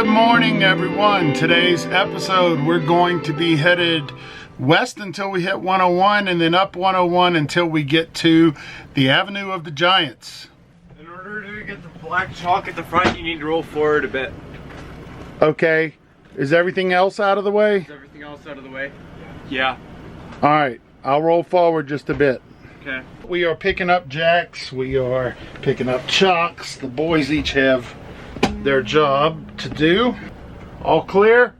Good morning, everyone. Today's episode, we're going to be headed west until we hit 101 and then up 101 until we get to the Avenue of the Giants. In order to get the black chalk at the front, you need to roll forward a bit. Okay. Is everything else out of the way? Is everything else out of the way? Yeah. All right. I'll roll forward just a bit. Okay. We are picking up jacks. We are picking up chocks. The boys each have their job to do. All clear?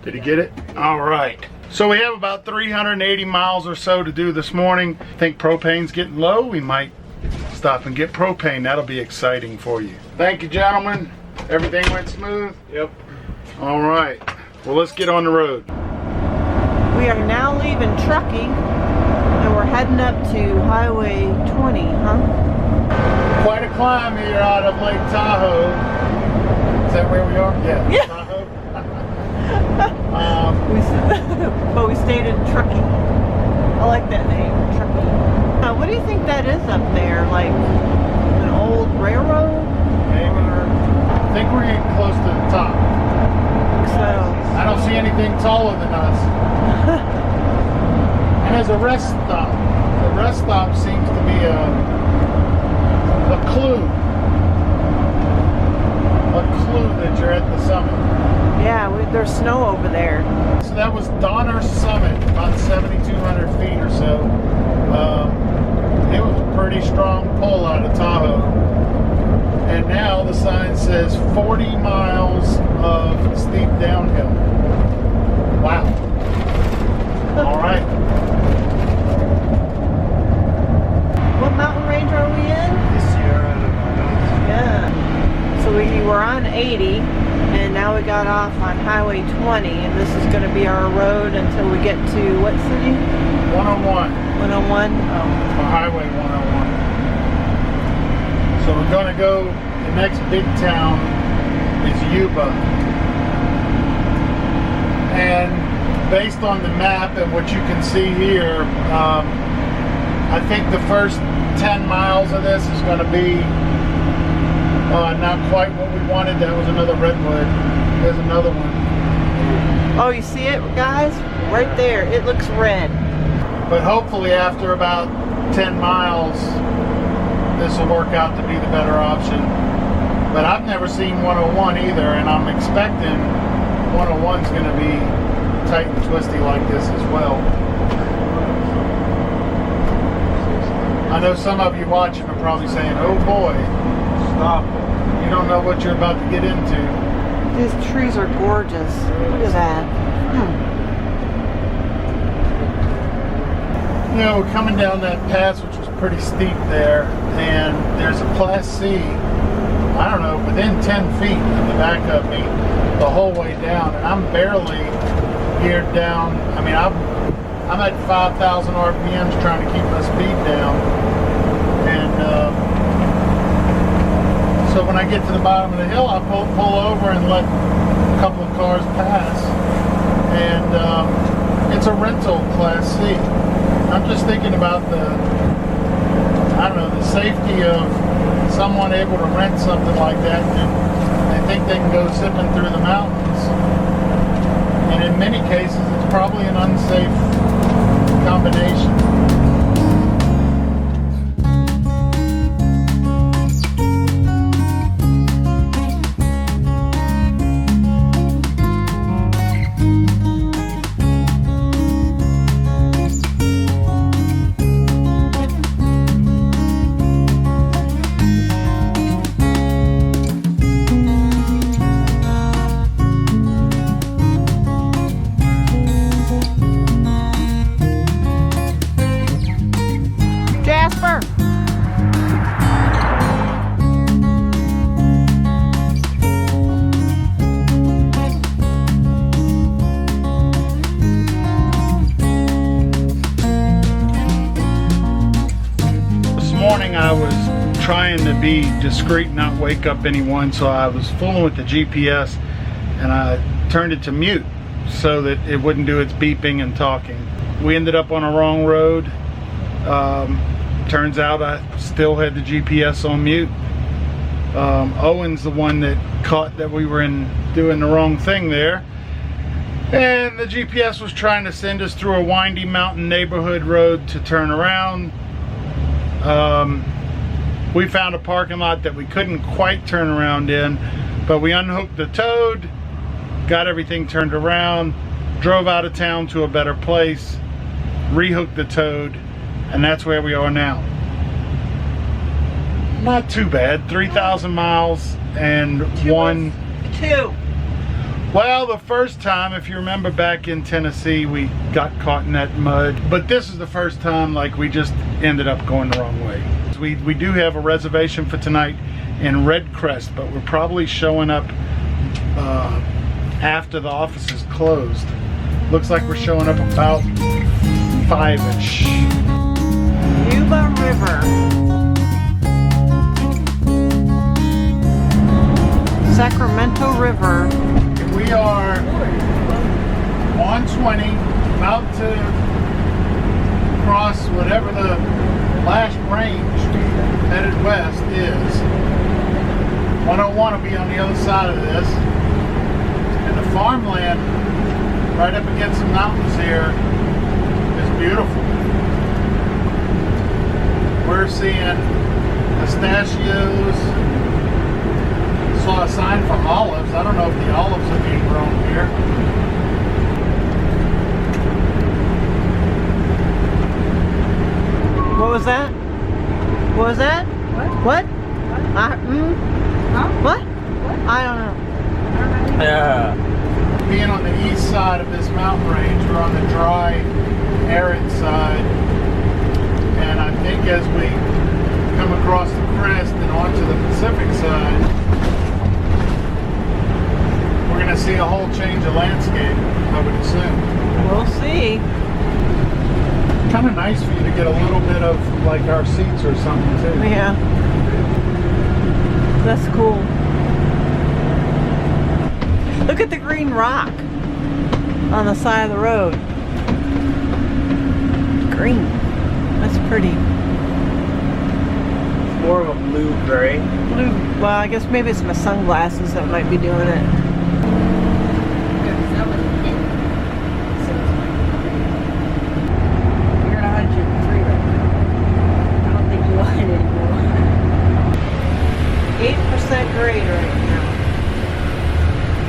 Did he get it? All right. So we have about 380 miles or so to do this morning. I think propane's getting low. We might stop and get propane. That'll be exciting for you. Thank you, gentlemen. Everything went smooth? Yep. All right. Well, let's get on the road. We are now leaving Truckee and we're heading up to Highway 20, huh? Quite a climb here out of Lake Tahoe. Is that where we are? Yeah. Tahoe. But we stayed in Truckee. I like that name, Truckee. What do you think that is up there? Like an old railroad? Maybe. I think we're getting close to the top. So I don't see anything taller than us. And there's a rest stop. The rest stop seems to be a clue. A clue that you're at the summit. yeah, there's snow over there. So that was Donner Summit, about 7,200 feet or so. It was a pretty strong pull out of Tahoe. And now the sign says 40 miles of steep downhill. Wow. All right. What mountain range are we in? The Sierra Nevadas. Yeah. So we were on 80 and now we got off on Highway 20 and this is going to be our road until we get to what city? 101. 101? Oh. Or Highway 101. So we're going to go, the next big town is Yuba. And based on the map and what you can see here, I think the first 10 miles of this is going to be not quite what we wanted. That was another redwood. There's another one. Oh, you see it, guys? Right there. It looks red. But hopefully after about 10 miles, this will work out to be the better option. But I've never seen 101 either, and I'm expecting 101's going to be tight and twisty like this as well. I know some of you watching are probably saying, oh boy, stop. You don't know what you're about to get into. These trees are gorgeous. Look at that. You know, we're coming down that pass, which was pretty steep there, and there's a Class C, I don't know, within 10 feet in the back of me the whole way down, and I'm barely geared down. I mean, I'm at 5,000 RPMs trying to keep my speed down, and so when I get to the bottom of the hill, I pull over and let a couple of cars pass, and it's a rental Class C. I'm just thinking about the safety of someone able to rent something like that, and they think they can go zipping through the mountains. And in many cases, it's probably an unsafe combination. I was trying to be discreet, not wake up anyone, so I was fooling with the GPS and I turned it to mute so that it wouldn't do its beeping and talking. We ended up on a wrong road. Turns out I still had the GPS on mute. Owen's the one that caught that we were doing the wrong thing there. And the GPS was trying to send us through a windy mountain neighborhood road to turn around. We found a parking lot that we couldn't quite turn around in, but we unhooked the toad, got everything turned around, drove out of town to a better place, rehooked the toad, and that's where we are now. Not too bad, 3,000 miles and Two. Well, the first time, if you remember back in Tennessee, we got caught in that mud. But this is the first time, like, we just ended up going the wrong way. We do have a reservation for tonight in Red Crest, but we're probably showing up after the office is closed. Looks like we're showing up about 5-ish. Yuba River. Sacramento River. We are on 20, about to cross whatever the last range headed west is. 101 will be on the other side of this. And the farmland right up against the mountains here is beautiful. We're seeing pistachios. Saw a sign for olives. I don't know if the olives are being grown here. What was that? What was that? What? What? I don't know. Yeah. Being on the east side of this mountain range, we're on the dry, arid side. And I think as we come across the crest and onto the Pacific side, we're going to see a whole change of landscape, I would assume. We'll see. Kind of nice for you to get a little bit of like our seats or something too. Yeah. That's cool. Look at the green rock on the side of the road. Green. That's pretty. More of a blue-gray. Blue. Well, I guess maybe it's my sunglasses that might be doing it. You're at 103 right now. I don't think you want it anymore. 8% grade right now.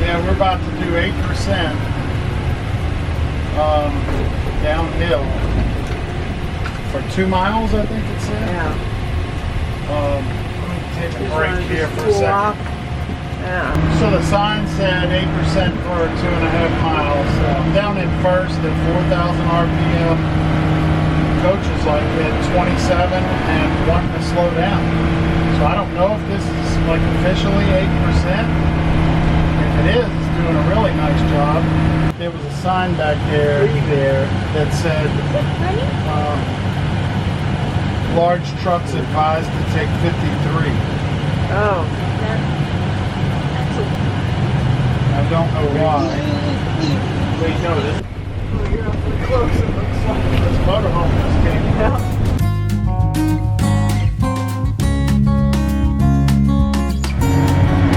Yeah, we're about to do 8% downhill for 2 miles, I think it said. Yeah. Let me take a break here for a Cool rock. second. Yeah. So the sign said 8% for 2.5 miles. Down in first at 4,000 RPM. Coach is like at 27 and wanting to slow down. So I don't know if this is like officially 8%. If it is, it's doing a really nice job. There was a sign back there that said large trucks advised to take 53. Oh. I don't know why. Wait, no, this. Oh, you're awfully close, it looks like. This motorhome just came. Yeah.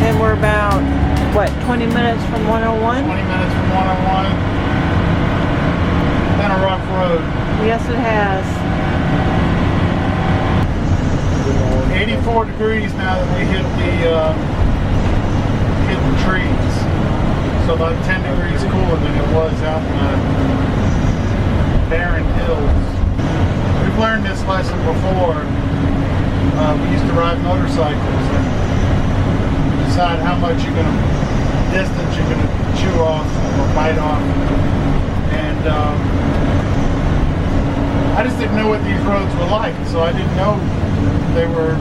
And we're about, what, 20 minutes from 101? 20 minutes from 101. Been a rough road. Yes, it has. 84 degrees now that we hit the trees. So about 10 degrees cooler than it was out in the barren hills. We've learned this lesson before. We used to ride motorcycles and decide how much distance you're going to chew off or bite off. And I just didn't know what these roads were like, so I didn't know they were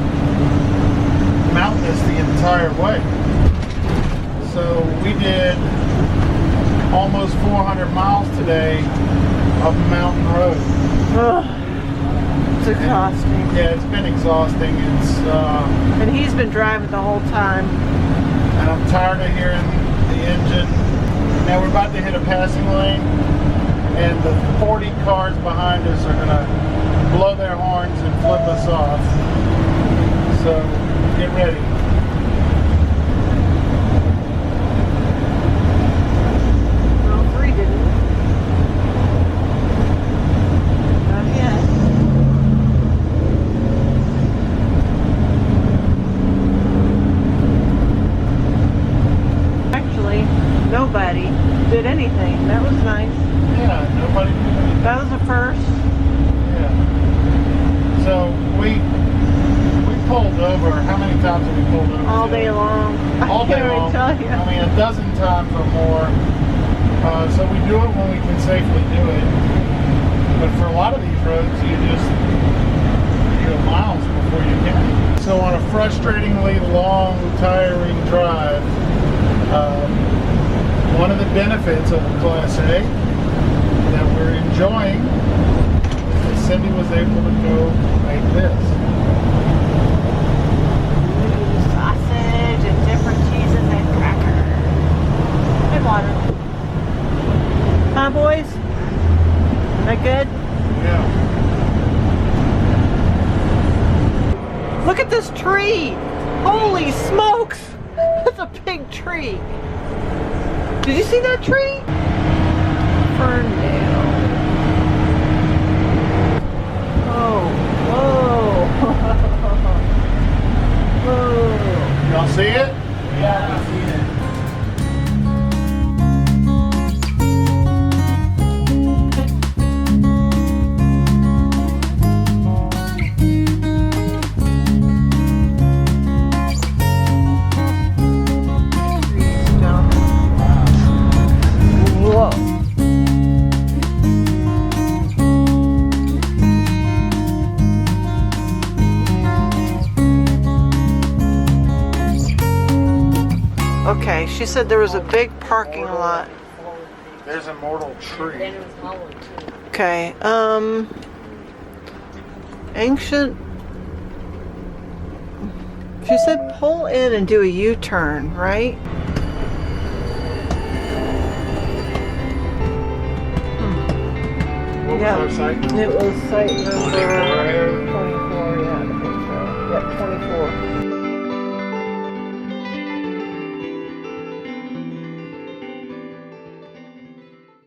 mountainous the entire way. So we did almost 400 miles today up a mountain road. Ugh. It's exhausting. Yeah, it's been exhausting. And he's been driving the whole time. And I'm tired of hearing the engine. Now we're about to hit a passing lane, and the 40 cars behind us are gonna blow their horns and flip us off. So get ready. Well, 3 didn't. Not yet. Actually, nobody did anything. That was nice. Yeah, nobody did anything. That was a first. Yeah. So we pulled over. How many times have we pulled over? All day long. All I day can't long. even tell you. I mean, a dozen times or more. So we do it when we can safely do it. But for a lot of these roads, you go miles before you can. So on a frustratingly long, tiring drive, one of the benefits of the Class A that we're enjoying is that Cindy was able to go make this. Sausage and different cheeses and crackers. And water. Huh, boys? That good? Yeah. Look at this tree! Holy smokes! That's a big tree. Did you see that tree? Ferndale. Oh, whoa. Whoa. Y'all see it? Yeah, I see it. Whoa. Okay, she said there was a big parking lot. There's a mortal tree. Then it was hollow too. Okay, ancient. She said pull in and do a U-turn, right? What was our site? It was site number 24. 24, yeah, I think so. Yep, 24.